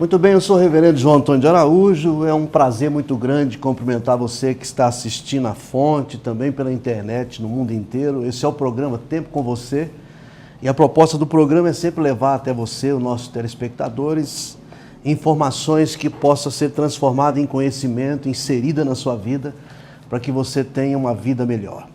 Muito bem, eu sou o reverendo João Antônio de Araújo. É um prazer muito grande cumprimentar você que está assistindo a Fonte, também pela internet, no mundo inteiro. Esse é o programa Tempo com Você. E a proposta do programa é sempre levar até você, os nossos telespectadores, informações que possam ser transformadas em conhecimento, inserida na sua vida, para que você tenha uma vida melhor.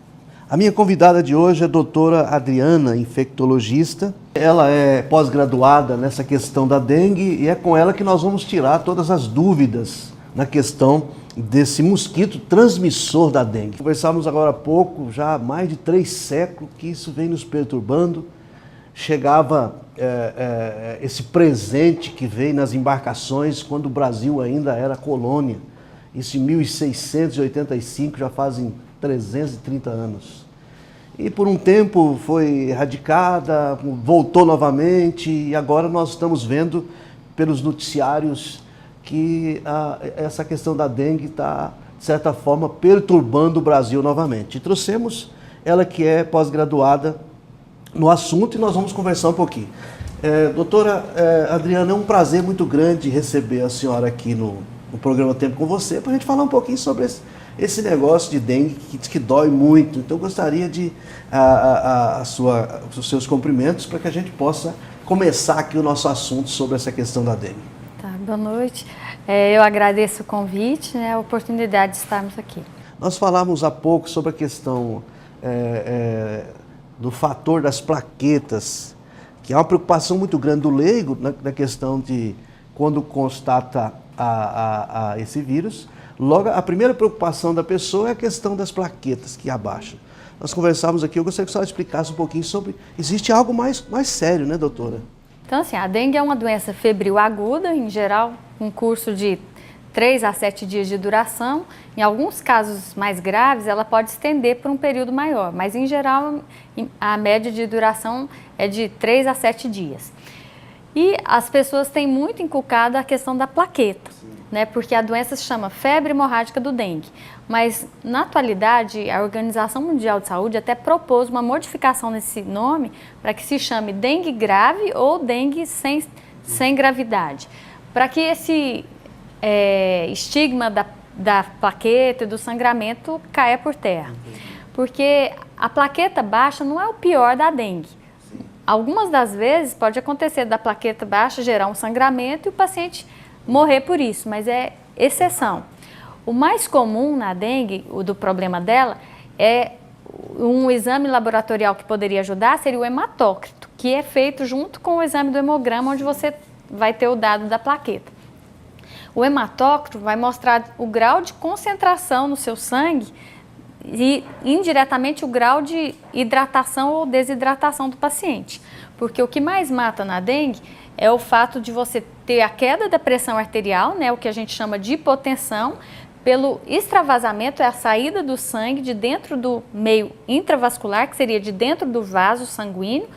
A minha convidada de hoje é a doutora Adriana, infectologista. Ela é pós-graduada nessa questão da dengue e é com ela que nós vamos tirar todas as dúvidas na questão desse mosquito transmissor da dengue. Conversávamos agora há pouco, já há mais de 3 séculos, que isso vem nos perturbando. Chegava esse presente que veio nas embarcações quando o Brasil ainda era colônia. Isso em 1685, já fazem 330 anos. E por um tempo foi erradicada, voltou novamente e agora nós estamos vendo pelos noticiários que essa questão da dengue está, de certa forma, perturbando o Brasil novamente. E trouxemos ela que é pós-graduada no assunto e nós vamos conversar um pouquinho. Doutora Adriana, é um prazer muito grande receber a senhora aqui no programa Tempo com Você, para a gente falar um pouquinho sobre esse negócio de dengue que dói muito. Então eu gostaria de os seus cumprimentos para que a gente possa começar aqui o nosso assunto sobre essa questão da dengue. Tá, boa noite. Eu agradeço o convite, a oportunidade de estarmos aqui. Nós falamos há pouco sobre a questão do fator das plaquetas, que é uma preocupação muito grande do leigo na questão de quando constata esse vírus. Logo, a primeira preocupação da pessoa é a questão das plaquetas que abaixam. Nós conversávamos aqui, eu gostaria que a senhora explicasse um pouquinho sobre... Existe algo mais sério, né, doutora? Então, assim, a dengue é uma doença febril aguda, em geral, um curso de 3 a 7 dias de duração. Em alguns casos mais graves, ela pode estender por um período maior, mas, em geral, a média de duração é de 3 a 7 dias. E as pessoas têm muito inculcada a questão da plaqueta, né? Porque a doença se chama febre hemorrágica do dengue. Mas, na atualidade, a Organização Mundial de Saúde até propôs uma modificação nesse nome para que se chame dengue grave ou dengue sem gravidade. Para que esse estigma da plaqueta e do sangramento caia por terra. Porque a plaqueta baixa não é o pior da dengue. Algumas das vezes pode acontecer da plaqueta baixa gerar um sangramento e o paciente morrer por isso, mas é exceção. O mais comum na dengue, do problema dela, é um exame laboratorial que poderia ajudar, seria o hematócrito, que é feito junto com o exame do hemograma, onde você vai ter o dado da plaqueta. O hematócrito vai mostrar o grau de concentração no seu sangue e, indiretamente, o grau de hidratação ou desidratação do paciente. Porque o que mais mata na dengue é o fato de você ter a queda da pressão arterial, o que a gente chama de hipotensão, pelo extravasamento, é a saída do sangue de dentro do meio intravascular, que seria de dentro do vaso sanguíneo,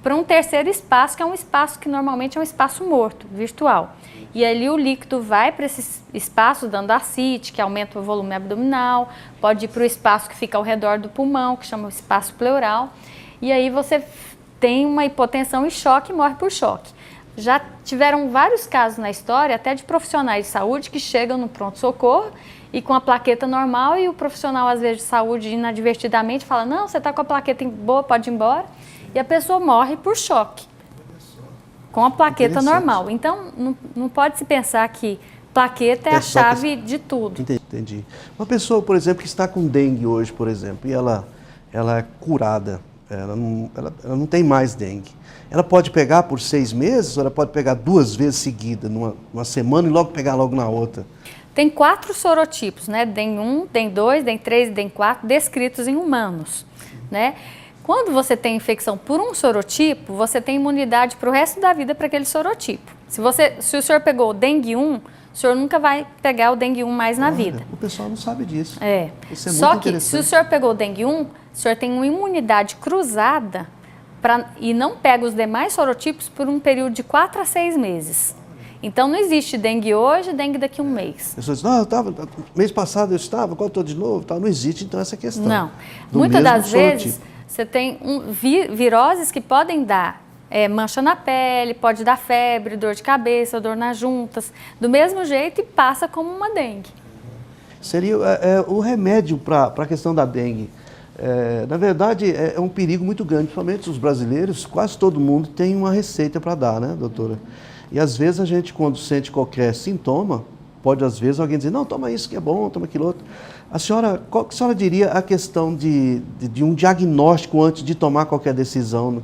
para um terceiro espaço, que é um espaço que normalmente é um espaço morto, virtual. E ali o líquido vai para esse espaço dando ascite, que aumenta o volume abdominal, pode ir para o espaço que fica ao redor do pulmão, que chama o espaço pleural, e aí você tem uma hipotensão e choque, morre por choque. Já tiveram vários casos na história, até de profissionais de saúde que chegam no pronto-socorro e com a plaqueta normal e o profissional, às vezes, de saúde, inadvertidamente fala, não, você está com a plaqueta boa, pode ir embora. E a pessoa morre por choque, com a plaqueta normal. Então, não pode se pensar que plaqueta é a chave de tudo. Entendi. Uma pessoa, por exemplo, que está com dengue hoje, por exemplo, e ela é curada, ela não tem mais dengue. Ela pode pegar por 6 meses ou ela pode pegar 2 vezes seguidas, numa semana e logo pegar logo na outra? Tem 4 sorotipos, DEN 1, DEN 2, DEN 3 e DEN 4, descritos em humanos, Quando você tem infecção por um sorotipo, você tem imunidade para o resto da vida para aquele sorotipo. Se o senhor pegou o dengue 1, o senhor nunca vai pegar o dengue 1 mais na vida. O pessoal não sabe disso. Isso é Só muito que se o senhor pegou o dengue 1, o senhor tem uma imunidade cruzada e não pega os demais sorotipos por um período de 4 a 6 meses. Então, não existe dengue hoje, dengue daqui a um mês. As pessoas dizem, mês passado eu estava, agora estou de novo. Não existe, então, essa questão. Não. Muitas das vezes, você tem viroses que podem dar mancha na pele, pode dar febre, dor de cabeça, dor nas juntas, do mesmo jeito e passa como uma dengue. Seria o remédio para a questão da dengue. Na verdade, é um perigo muito grande, principalmente os brasileiros, quase todo mundo tem uma receita para dar, né, doutora? E às vezes a gente, quando sente qualquer sintoma, pode às vezes alguém dizer, não, toma isso que é bom, toma aquilo outro. Qual que a senhora diria a questão de um diagnóstico antes de tomar qualquer decisão?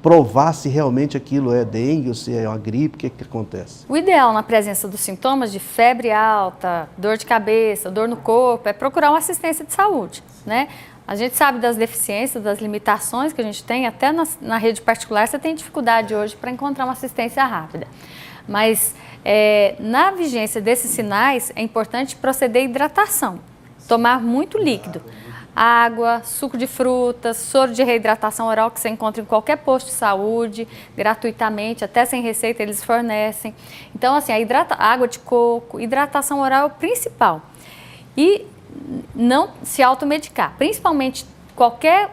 Provar se realmente aquilo é dengue ou se é uma gripe, o que acontece? O ideal na presença dos sintomas de febre alta, dor de cabeça, dor no corpo, é procurar uma assistência de saúde, né? A gente sabe das deficiências, das limitações que a gente tem, até na rede particular você tem dificuldade hoje para encontrar uma assistência rápida. Mas na vigência desses sinais é importante proceder à hidratação, tomar muito líquido. Água, suco de frutas, soro de reidratação oral que você encontra em qualquer posto de saúde, gratuitamente, até sem receita eles fornecem. Então, assim, água de coco, hidratação oral é o principal. E não se automedicar, principalmente qualquer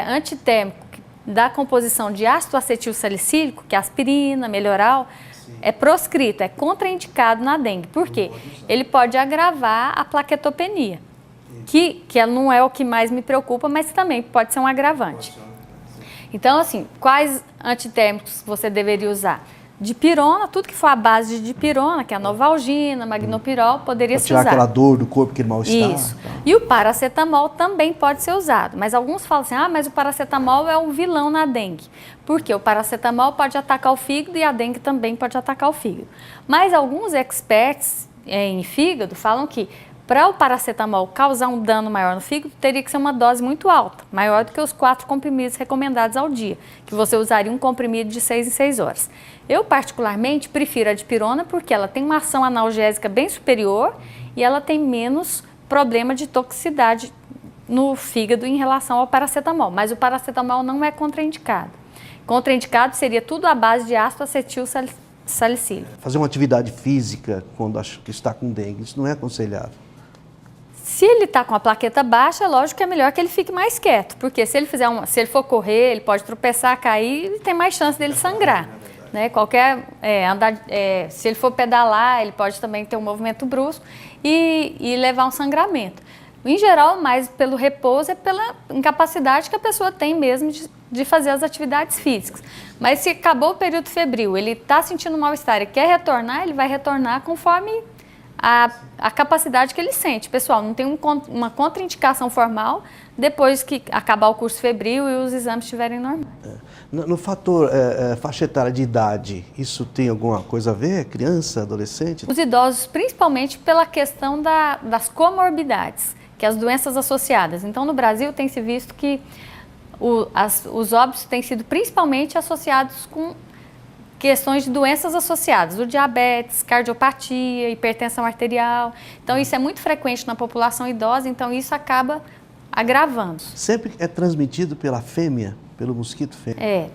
antitérmico da composição de ácido acetil salicílico, que é aspirina, melhoral, é proscrito, é contraindicado na dengue. Por quê? Ele pode agravar a plaquetopenia. Que não é o que mais me preocupa, mas também pode ser um agravante. Então, assim, quais antitérmicos você deveria usar? Dipirona, tudo que for a base de dipirona, que é a Novalgina, Magnopirol, poderia ser usado. Tirar aquela dor do corpo, aquele mal-estar. Isso. E o paracetamol também pode ser usado. Mas alguns falam assim, mas o paracetamol é um vilão na dengue. Por quê? O paracetamol pode atacar o fígado e a dengue também pode atacar o fígado. Mas alguns experts em fígado falam que para o paracetamol causar um dano maior no fígado, teria que ser uma dose muito alta, maior do que os 4 comprimidos recomendados ao dia, que você usaria um comprimido de 6 em 6 horas. Eu, particularmente, prefiro a dipirona porque ela tem uma ação analgésica bem superior e ela tem menos problema de toxicidade no fígado em relação ao paracetamol. Mas o paracetamol não é contraindicado. Contraindicado seria tudo à base de ácido acetil salicílico. Fazer uma atividade física quando acha que está com dengue, isso não é aconselhável. Se ele está com a plaqueta baixa, lógico que é melhor que ele fique mais quieto, porque se ele for correr, ele pode tropeçar, cair e tem mais chance dele sangrar. Né? Se ele for pedalar, ele pode também ter um movimento brusco e levar um sangramento. Em geral, mais pelo repouso, é pela incapacidade que a pessoa tem mesmo de fazer as atividades físicas. Mas se acabou o período febril, ele está sentindo mal-estar e quer retornar, ele vai retornar conforme a capacidade que ele sente. Pessoal, não tem uma contraindicação formal depois que acabar o curso febril e os exames estiverem normais. No fator faixa etária de idade, isso tem alguma coisa a ver? Criança, adolescente? Os idosos, principalmente pela questão das comorbidades, que é as doenças associadas. Então, no Brasil, tem se visto que os óbitos têm sido principalmente associados com questões de doenças associadas, o diabetes, cardiopatia, hipertensão arterial. Então, isso é muito frequente na população idosa, então isso acaba agravando. Sempre é transmitido pela fêmea, pelo mosquito fêmea?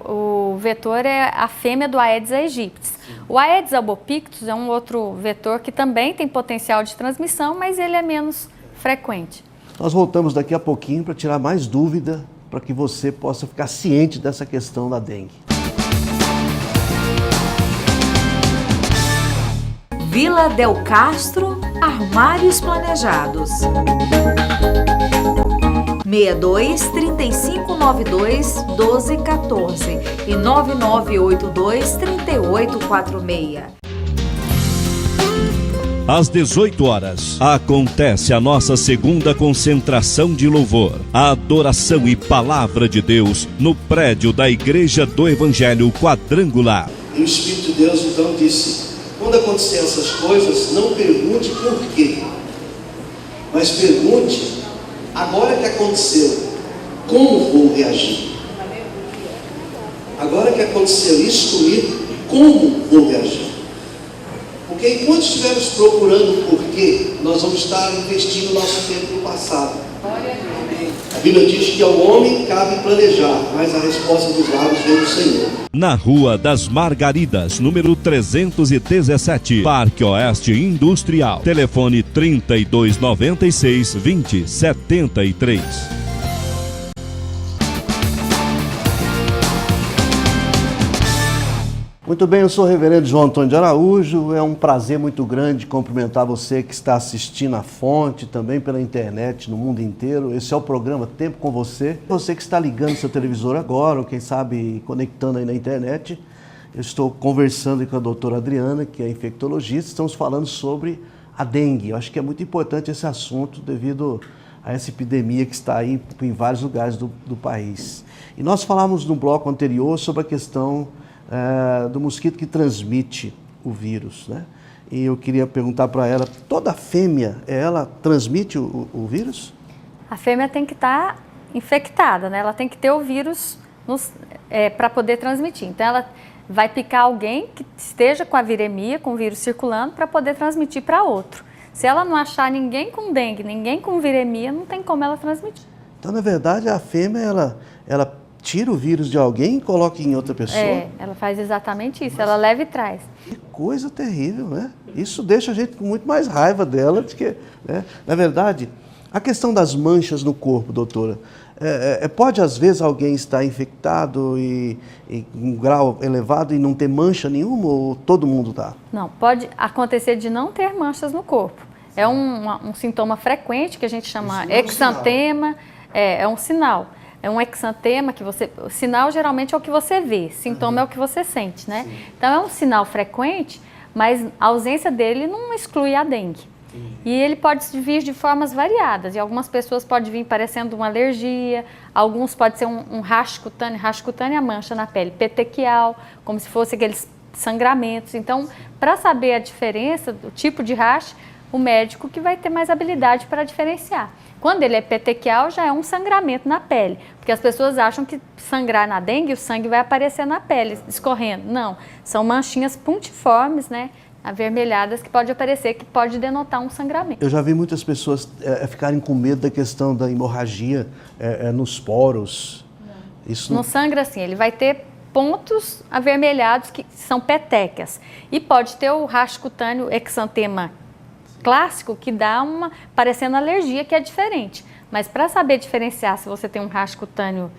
O vetor é a fêmea do Aedes aegypti. O Aedes albopictus é um outro vetor que também tem potencial de transmissão, mas ele é menos frequente. Nós voltamos daqui a pouquinho para tirar mais dúvida, para que você possa ficar ciente dessa questão da dengue. Vila Del Castro, Armários Planejados. 62 3592 1214 e 9982 3846. Às 18 horas, acontece a nossa segunda concentração de louvor, a adoração e palavra de Deus no prédio da Igreja do Evangelho Quadrangular. E o Espírito de Deus então disse: quando acontecer essas coisas, não pergunte por quê, mas pergunte, agora que aconteceu, como vou reagir? Agora que aconteceu isso comigo, como vou reagir? Porque enquanto estivermos procurando o porquê, nós vamos estar investindo nosso tempo no passado. A Bíblia diz que ao homem cabe planejar, mas a resposta dos lábios vem do Senhor. Na Rua das Margaridas, número 317, Parque Oeste Industrial. Telefone 3296 2073. Muito bem, eu sou o reverendo João Antônio de Araújo. É um prazer muito grande cumprimentar você que está assistindo a Fonte, também pela internet, no mundo inteiro. Esse é o programa Tempo com Você. Você que está ligando seu televisor agora, ou quem sabe conectando aí na internet, eu estou conversando com a doutora Adriana, que é infectologista. Estamos falando sobre a dengue. Eu acho que é muito importante esse assunto devido a essa epidemia que está aí em vários lugares do país. E nós falamos no bloco anterior sobre a questão do mosquito que transmite o vírus, né? E eu queria perguntar para ela, toda fêmea, ela transmite o vírus? A fêmea tem que estar infectada, né? Ela tem que ter o vírus para poder transmitir. Então, ela vai picar alguém que esteja com a viremia, com o vírus circulando, para poder transmitir para outro. Se ela não achar ninguém com dengue, ninguém com viremia, não tem como ela transmitir. Então, na verdade, a fêmea, ela tira o vírus de alguém e coloca em outra pessoa? Ela faz exatamente isso, ela leva e traz. Que coisa terrível, né? Isso deixa a gente com muito mais raiva dela do que, né? Na verdade, a questão das manchas no corpo, doutora, pode às vezes alguém estar infectado e um grau elevado e não ter mancha nenhuma, ou todo mundo está? Não, pode acontecer de não ter manchas no corpo. É um sintoma frequente que a gente chama exantema, é um sinal. É um exantema que o sinal geralmente é o que você vê, sintoma é o que você sente, né? Sim. Então é um sinal frequente, mas a ausência dele não exclui a dengue. E ele pode vir de formas variadas, e algumas pessoas podem vir parecendo uma alergia, alguns pode ser um racho cutâneo é a mancha na pele, petequial, como se fosse aqueles sangramentos. Então, para saber a diferença do tipo de racho, o médico que vai ter mais habilidade para diferenciar. Quando ele é petequial, já é um sangramento na pele, porque as pessoas acham que sangrar na dengue, o sangue vai aparecer na pele, escorrendo. Não, são manchinhas puntiformes, né, avermelhadas, que pode aparecer, que pode denotar um sangramento. Eu já vi muitas pessoas ficarem com medo da questão da hemorragia nos poros. Não. Isso não sangra assim, ele vai ter pontos avermelhados que são petequias. E pode ter o racho cutâneo exantema clássico, que dá parecendo alergia, que é diferente. Mas para saber diferenciar se você tem um racho cutâneo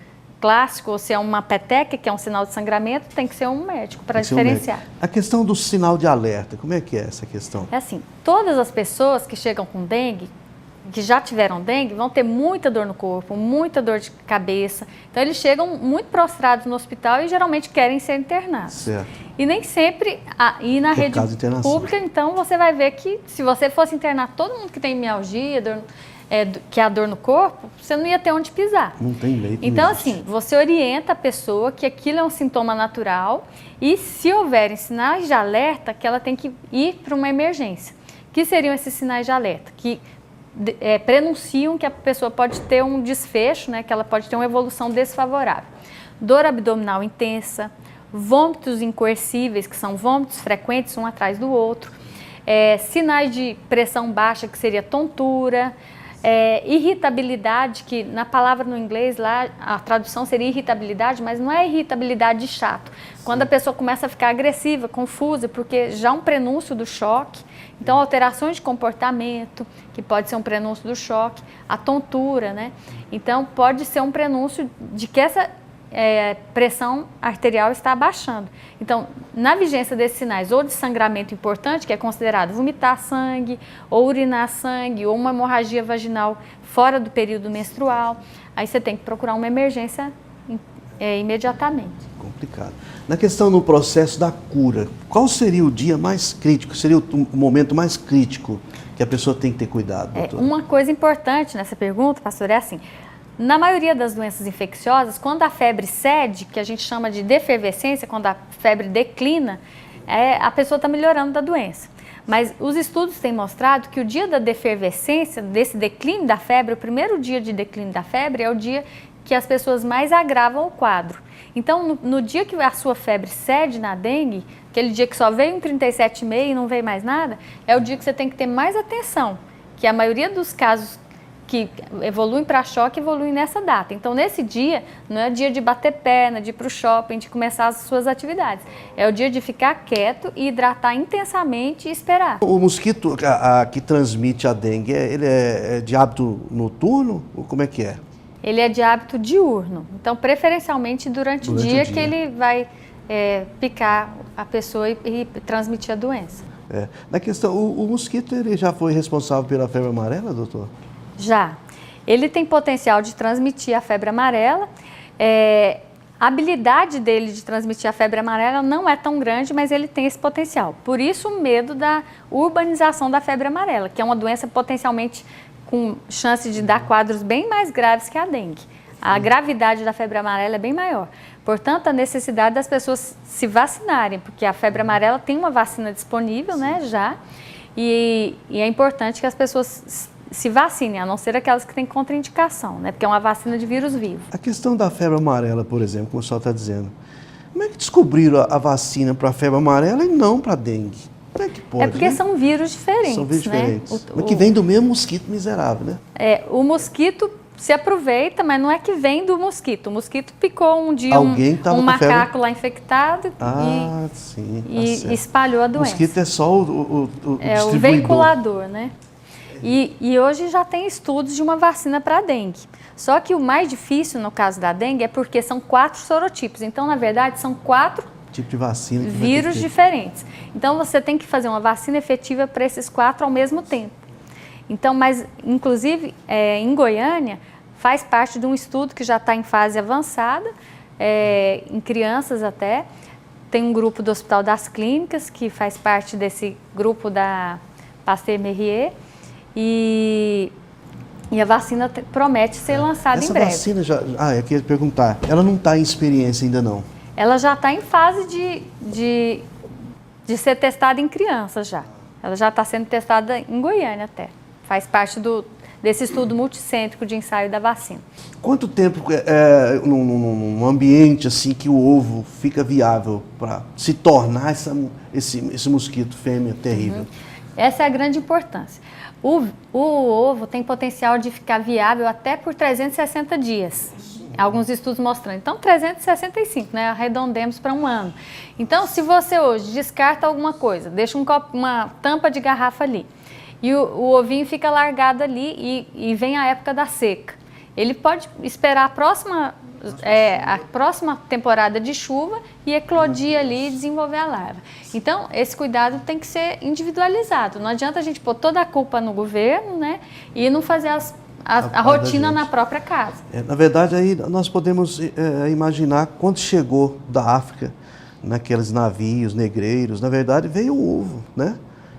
clássico ou se é uma peteca, que é um sinal de sangramento, tem que ser um médico para diferenciar. A questão do sinal de alerta, como é que é essa questão? É assim, todas as pessoas que chegam com dengue, que já tiveram dengue, vão ter muita dor no corpo, muita dor de cabeça. Então, eles chegam muito prostrados no hospital e geralmente querem ser internados. Certo. E nem sempre, e na rede pública, então, você vai ver que se você fosse internar todo mundo que tem mialgia, que é a dor no corpo, você não ia ter onde pisar. Não tem leito. Então, assim, você orienta a pessoa que aquilo é um sintoma natural e, se houverem sinais de alerta, que ela tem que ir para uma emergência. Que seriam esses sinais de alerta? Que prenunciam que a pessoa pode ter um desfecho, né, que ela pode ter uma evolução desfavorável. Dor abdominal intensa, vômitos incoercíveis, que são vômitos frequentes um atrás do outro, sinais de pressão baixa, que seria tontura, irritabilidade, que na palavra no inglês lá a tradução seria irritabilidade, mas não é irritabilidade de chato. Quando a pessoa começa a ficar agressiva, confusa, porque já é um prenúncio do choque. Então, alterações de comportamento, que pode ser um prenúncio do choque, a tontura, né? Então, pode ser um prenúncio de que essa pressão arterial está abaixando. Então, na vigência desses sinais, ou de sangramento importante, que é considerado vomitar sangue, ou urinar sangue, ou uma hemorragia vaginal fora do período menstrual, aí você tem que procurar uma emergência imediatamente. Complicado. Na questão do processo da cura, qual seria o dia mais crítico, seria o momento mais crítico que a pessoa tem que ter cuidado, doutora? Uma coisa importante nessa pergunta, pastor, é assim, na maioria das doenças infecciosas, quando a febre cede, que a gente chama de defervescência, quando a febre declina, a pessoa está melhorando da doença. Mas os estudos têm mostrado que o dia da defervescência, desse declínio da febre, o primeiro dia de declínio da febre é o dia que as pessoas mais agravam o quadro. Então, no dia que a sua febre cede na dengue, aquele dia que só veio um 37,5 e não veio mais nada, é o dia que você tem que ter mais atenção, que a maioria dos casos que evoluem para choque evoluem nessa data. Então, nesse dia, não é dia de bater perna, de ir para o shopping, de começar as suas atividades. É o dia de ficar quieto e hidratar intensamente e esperar. O mosquito que transmite a dengue, ele é de hábito noturno? Ou como é que é? Ele é de hábito diurno. Então, preferencialmente durante o dia que ele vai picar a pessoa e transmitir a doença. Na questão, o mosquito ele já foi responsável pela febre amarela, doutor? Já. Ele tem potencial de transmitir a febre amarela. A habilidade dele de transmitir a febre amarela não é tão grande, mas ele tem esse potencial. Por isso o medo da urbanização da febre amarela, que é uma doença potencialmente com chance de dar quadros bem mais graves que a dengue. A gravidade da febre amarela é bem maior. Portanto, a necessidade das pessoas se vacinarem, porque a febre amarela tem uma vacina disponível, né, já, e é importante que as pessoas se vacinem, a não ser aquelas que têm contraindicação, né, porque é uma vacina de vírus vivo. A questão da febre amarela, por exemplo, como o senhor está dizendo, como é que descobriram a vacina para a febre amarela e não para a dengue? Como é que pode? É porque são vírus diferentes, São vírus diferentes, né? mas que vem do mesmo mosquito miserável, né? O mosquito se aproveita, mas não é que vem do mosquito. O mosquito picou um dia um macaco lá infectado e espalhou a doença. O mosquito é só o distribuidor. O veiculador, né? E hoje já tem estudos de uma vacina para a dengue. Só que o mais difícil no caso da dengue é porque são 4 sorotipos. Então, na verdade, são 4 tipos de vacina vírus diferentes. Então, você tem que fazer uma vacina efetiva para esses 4 ao mesmo tempo. Então, mas, inclusive, em Goiânia, faz parte de um estudo que já está em fase avançada, em crianças até. Tem um grupo do Hospital das Clínicas, que faz parte desse grupo da Pasteur-Mérieux, e a vacina promete ser lançada em breve. Essa vacina, eu queria perguntar, ela não está em experiência ainda não? Ela já está em fase de ser testada em crianças já. Ela já está sendo testada em Goiânia até. Faz parte desse estudo multicêntrico de ensaio da vacina. Quanto tempo num ambiente assim que o ovo fica viável para se tornar esse mosquito fêmea terrível? Essa é a grande importância. O ovo tem potencial de ficar viável até por 360 dias. Alguns estudos mostrando. Então, 365, né? Arredondemos para 1 ano. Então, se você hoje descarta alguma coisa, deixa uma tampa de garrafa ali, e o ovinho fica largado ali e vem a época da seca. Ele pode esperar a próxima temporada de chuva e eclodir ali e desenvolver a larva. Então, esse cuidado tem que ser individualizado. Não adianta a gente pôr toda a culpa no governo, né, e não fazer a rotina na própria casa. Na verdade, aí nós podemos imaginar quando chegou da África, naqueles navios negreiros, na verdade veio o ovo, né?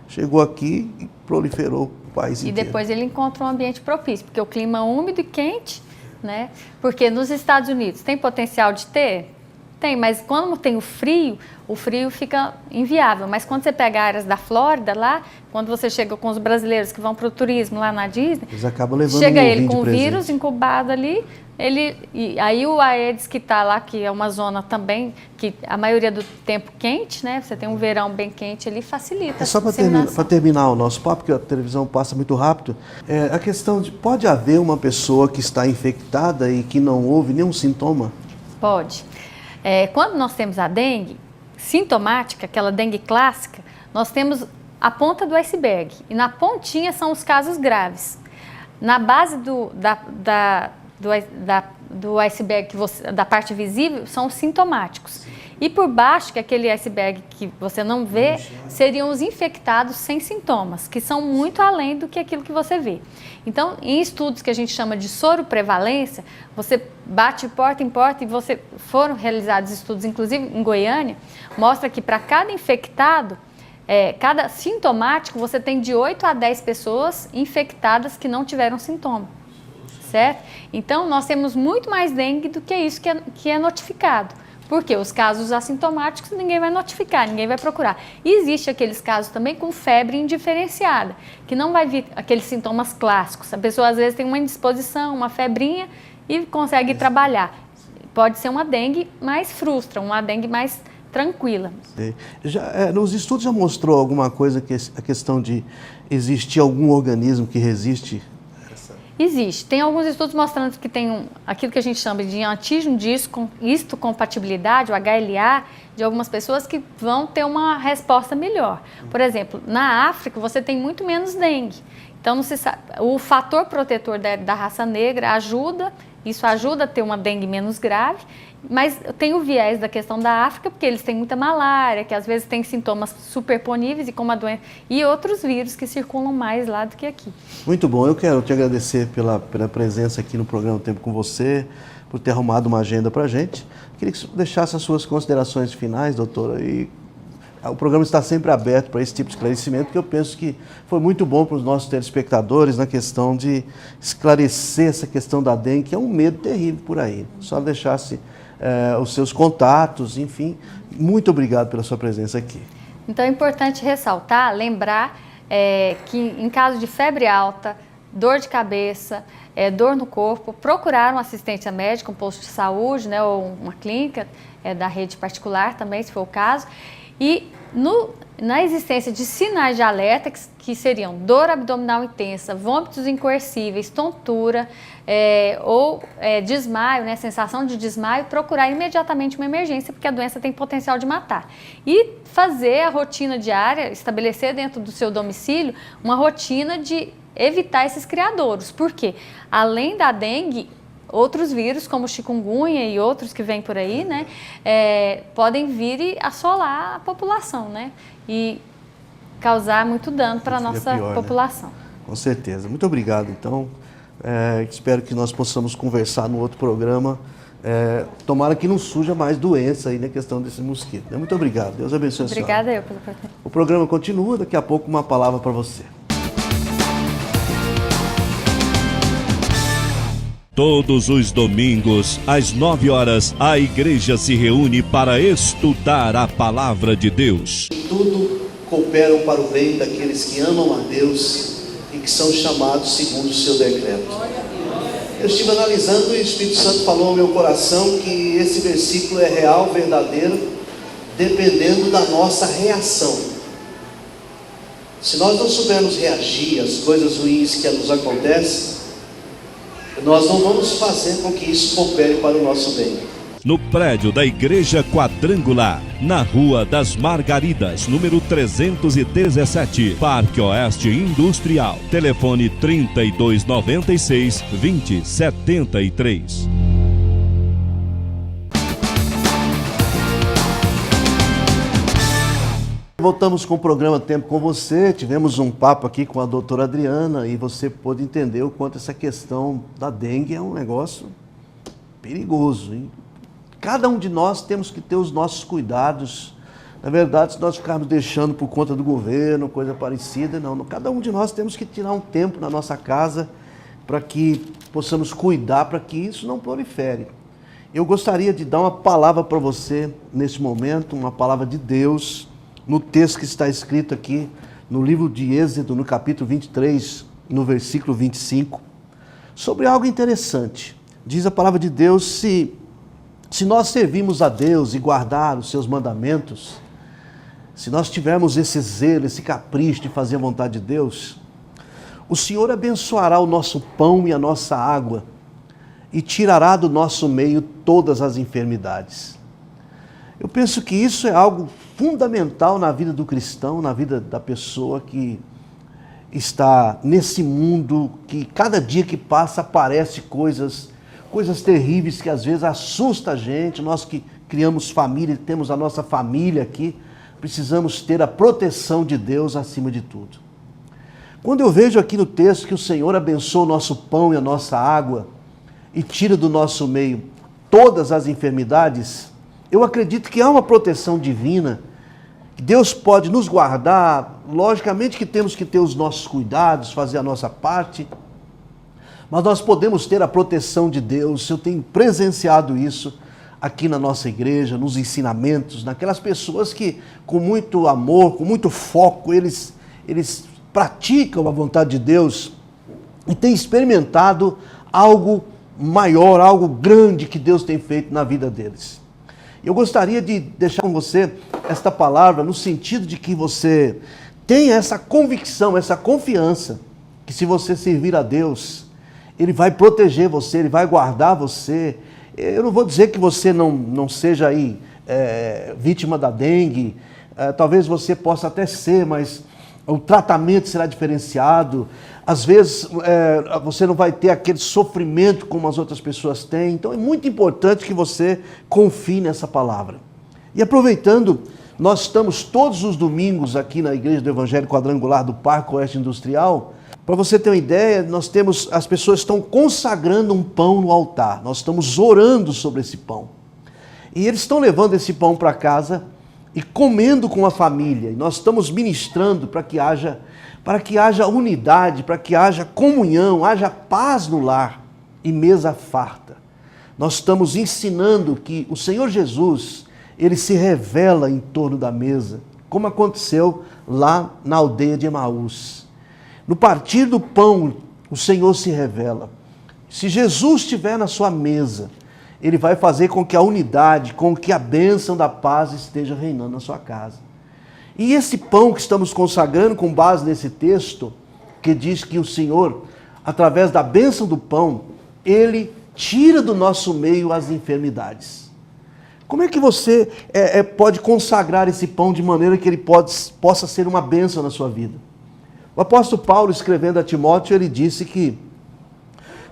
Chegou aqui e proliferou o país inteiro. E depois ele encontrou um ambiente propício, porque o clima úmido e quente, né? Porque nos Estados Unidos tem potencial de ter? Tem, mas quando tem o frio fica inviável. Mas quando você pega áreas da Flórida lá, quando você chega com os brasileiros que vão para o turismo lá na Disney, eles acabam levando chega ele com o vírus incubado ali, e aí o Aedes que está lá, que é uma zona também, que a maioria do tempo quente, né? Você tem um verão bem quente ali, facilita. Só para terminar o nosso papo, porque a televisão passa muito rápido, a questão de, pode haver uma pessoa que está infectada e que não houve nenhum sintoma? Pode. Quando nós temos a dengue sintomática, aquela dengue clássica, nós temos a ponta do iceberg. E na pontinha são os casos graves. Na base do iceberg, da parte visível, são os sintomáticos. E por baixo, que é aquele iceberg que você não vê, seriam os infectados sem sintomas, que são muito além do que aquilo que você vê. Então, em estudos que a gente chama de soroprevalência, você bate porta em porta e foram realizados estudos, inclusive em Goiânia, mostra que para cada infectado, cada sintomático, você tem de 8 a 10 pessoas infectadas que não tiveram sintoma. Certo? Então, nós temos muito mais dengue do que isso que é notificado. Porque os casos assintomáticos ninguém vai notificar, ninguém vai procurar. E existe aqueles casos também com febre indiferenciada, que não vai vir aqueles sintomas clássicos. A pessoa às vezes tem uma indisposição, uma febrinha e consegue trabalhar. Pode ser uma dengue mais frustra, uma dengue mais tranquila. Nos estudos já mostrou alguma coisa, a questão de existir algum organismo que resiste? Existe. Tem alguns estudos mostrando que tem aquilo que a gente chama de antígeno de histocompatibilidade, o HLA, de algumas pessoas que vão ter uma resposta melhor. Por exemplo, na África você tem muito menos dengue. Então, não se sabe, o fator protetor da raça negra isso ajuda a ter uma dengue menos grave Mas tem o viés da questão da África, porque eles têm muita malária, que às vezes tem sintomas superponíveis e como a doença, e outros vírus que circulam mais lá do que aqui. Muito bom, eu quero te agradecer pela presença aqui no programa Tempo com Você, por ter arrumado uma agenda para a gente. Queria que você deixasse as suas considerações finais, doutora, e o programa está sempre aberto para esse tipo de esclarecimento, que eu penso que foi muito bom para os nossos telespectadores na questão de esclarecer essa questão da dengue, que é um medo terrível por aí. Só deixasse os seus contatos, enfim. Muito obrigado pela sua presença aqui. Então é importante ressaltar, lembrar que em caso de febre alta, dor de cabeça, dor no corpo, procurar um assistente médico, um posto de saúde, né, ou uma clínica da rede particular também, se for o caso. E na existência de sinais de alerta, que seriam dor abdominal intensa, vômitos incoercíveis, tontura ou desmaio, né, sensação de desmaio, procurar imediatamente uma emergência, porque a doença tem potencial de matar. E fazer a rotina diária, estabelecer dentro do seu domicílio uma rotina de evitar esses criadouros. Por quê? Além da dengue, outros vírus, como chikungunya e outros que vêm por aí, né, podem vir e assolar a população, né, e causar muito dano para a nossa população. Né? Com certeza. Muito obrigado, então. Espero que nós possamos conversar no outro programa. Tomara que não surja mais doença aí na questão desse mosquito. Muito obrigado. Deus abençoe a senhora. Obrigada eu pela oportunidade. O programa continua, daqui a pouco uma palavra para você. Todos os domingos, às 9 horas, a igreja se reúne para estudar a palavra de Deus. Tudo cooperam para o bem daqueles que amam a Deus e que são chamados segundo o seu decreto. Eu estive analisando e o Espírito Santo falou ao meu coração que esse versículo é real, verdadeiro, dependendo da nossa reação. Se nós não soubermos reagir às coisas ruins que nos acontecem, nós não vamos fazer com que isso coopere para o nosso bem. No prédio da Igreja Quadrangular, na Rua das Margaridas, número 317, Parque Oeste Industrial. Telefone 3296-2073. Voltamos com o programa Tempo com Você. Tivemos um papo aqui com a doutora Adriana e você pôde entender o quanto essa questão da dengue é um negócio perigoso, hein? Cada um de nós temos que ter os nossos cuidados. Na verdade, se nós ficarmos deixando por conta do governo, coisa parecida, não. Cada um de nós temos que tirar um tempo na nossa casa para que possamos cuidar, para que isso não prolifere. Eu gostaria de dar uma palavra para você nesse momento, uma palavra de Deus, no texto que está escrito aqui, no livro de Êxodo, no capítulo 23, no versículo 25, sobre algo interessante. Diz a palavra de Deus, se nós servirmos a Deus e guardar os seus mandamentos, se nós tivermos esse zelo, esse capricho de fazer a vontade de Deus, o Senhor abençoará o nosso pão e a nossa água e tirará do nosso meio todas as enfermidades. Eu penso que isso é algo fundamental na vida do cristão, na vida da pessoa que está nesse mundo que cada dia que passa aparece coisas terríveis que às vezes assustam a gente. Nós que criamos família, temos a nossa família aqui, precisamos ter a proteção de Deus acima de tudo. Quando eu vejo aqui no texto que o Senhor abençoa o nosso pão e a nossa água e tira do nosso meio todas as enfermidades, eu acredito que há uma proteção divina, que Deus pode nos guardar. Logicamente que temos que ter os nossos cuidados, fazer a nossa parte, mas nós podemos ter a proteção de Deus. Eu tenho presenciado isso aqui na nossa igreja, nos ensinamentos, naquelas pessoas que com muito amor, com muito foco, eles praticam a vontade de Deus e têm experimentado algo maior, algo grande que Deus tem feito na vida deles. Eu gostaria de deixar com você esta palavra no sentido de que você tenha essa convicção, essa confiança, que se você servir a Deus, Ele vai proteger você, Ele vai guardar você. Eu não vou dizer que você não seja aí vítima da dengue, talvez você possa até ser, mas o tratamento será diferenciado, às vezes você não vai ter aquele sofrimento como as outras pessoas têm. Então é muito importante que você confie nessa palavra. E aproveitando, nós estamos todos os domingos aqui na Igreja do Evangelho Quadrangular do Parque Oeste Industrial. Para você ter uma ideia, as pessoas estão consagrando um pão no altar. Nós estamos orando sobre esse pão. E eles estão levando esse pão para casa e comendo com a família. E nós estamos ministrando para que haja unidade, para que haja comunhão, haja paz no lar e mesa farta. Nós estamos ensinando que o Senhor Jesus, ele se revela em torno da mesa, como aconteceu lá na aldeia de Emaús. No partir do pão, o Senhor se revela. Se Jesus estiver na sua mesa, ele vai fazer com que a unidade, com que a bênção da paz esteja reinando na sua casa. E esse pão que estamos consagrando com base nesse texto, que diz que o Senhor, através da bênção do pão, ele tira do nosso meio as enfermidades. Como é que você pode consagrar esse pão de maneira que ele possa ser uma bênção na sua vida? O apóstolo Paulo, escrevendo a Timóteo, ele disse que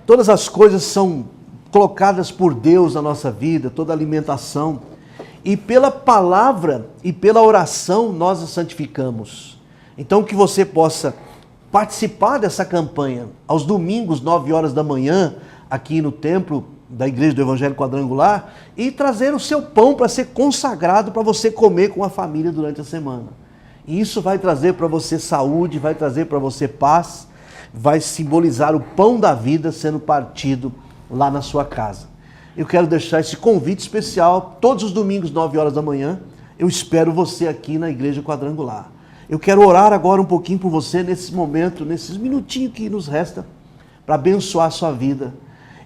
todas as coisas são colocadas por Deus na nossa vida, toda alimentação, e pela palavra e pela oração nós a santificamos. Então que você possa participar dessa campanha aos domingos, 9 horas da manhã, aqui no templo da Igreja do Evangelho Quadrangular, e trazer o seu pão para ser consagrado para você comer com a família durante a semana. E isso vai trazer para você saúde, vai trazer para você paz, vai simbolizar o pão da vida sendo partido lá na sua casa. Eu quero deixar esse convite especial, todos os domingos, 9 horas da manhã, eu espero você aqui na Igreja Quadrangular. Eu quero orar agora um pouquinho por você nesse momento, nesses minutinhos que nos resta, para abençoar a sua vida.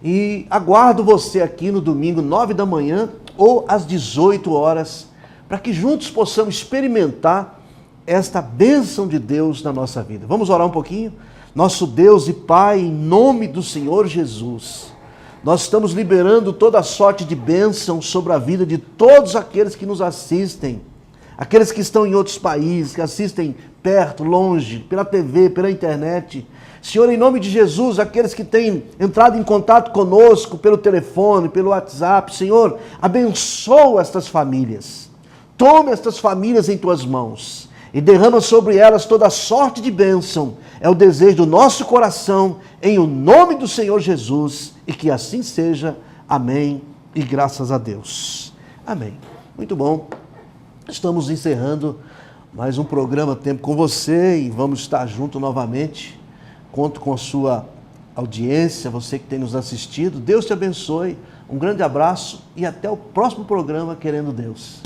E aguardo você aqui no domingo, 9 da manhã ou às 18 horas, para que juntos possamos experimentar esta bênção de Deus na nossa vida. Vamos orar um pouquinho? Nosso Deus e Pai, em nome do Senhor Jesus, nós estamos liberando toda sorte de bênção sobre a vida de todos aqueles que nos assistem, aqueles que estão em outros países, que assistem perto, longe, pela TV, pela internet. Senhor, em nome de Jesus, aqueles que têm entrado em contato conosco pelo telefone, pelo WhatsApp, Senhor, abençoa estas famílias. Toma estas famílias em tuas mãos e derrama sobre elas toda a sorte de bênção. É o desejo do nosso coração, em o nome do Senhor Jesus, e que assim seja. Amém e graças a Deus. Amém. Muito bom. Estamos encerrando mais um programa Tempo com você e vamos estar juntos novamente. Conto com a sua audiência, você que tem nos assistido. Deus te abençoe. Um grande abraço e até o próximo programa, querendo Deus.